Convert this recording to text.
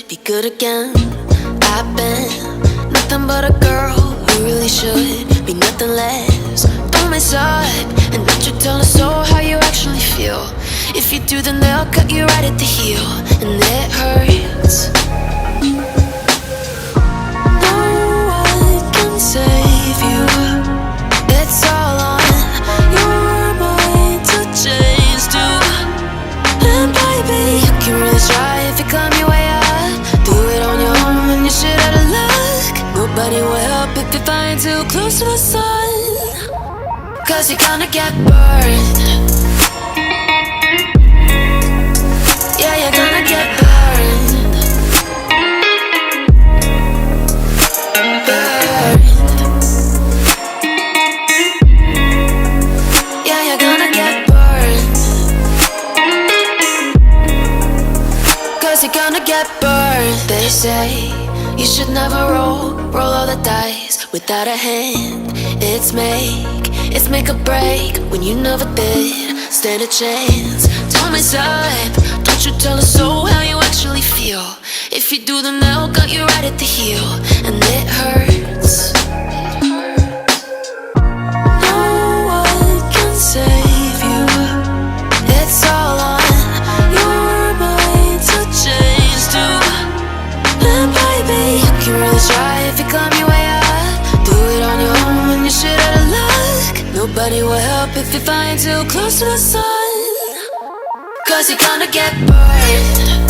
be good again. I've been nothing but a girl who really should be nothing less. Don't mess up and let you tell us so how you actually feel. If you do, then they'll cut you right at the heel, and it hurts. No one can save you. It's all on your mind to change too. And baby, you can really try if you climb your way up. Do it on your own when you're shit out of luck. Nobody will help if you're flying too close to the sun, 'cause you're gonna get burned. Yeah, you're gonna get burned. Burned. Yeah, you're gonna get burned. 'Cause you're gonna get burned. They say you should never roll all the dice without a hand. It's make or break when you never did stand a chance. Don't mess up, don't you tell us so how you actually feel. If you do, then they'll cut you right at the heel, and it hurts. No one can save you. It's all on your mind to change too. And baby, you can really try if you climb your way up. Do it on your own when you're shit out of luck. Nobody will help if you're flying too close to the sun, 'cause you're gonna get burned.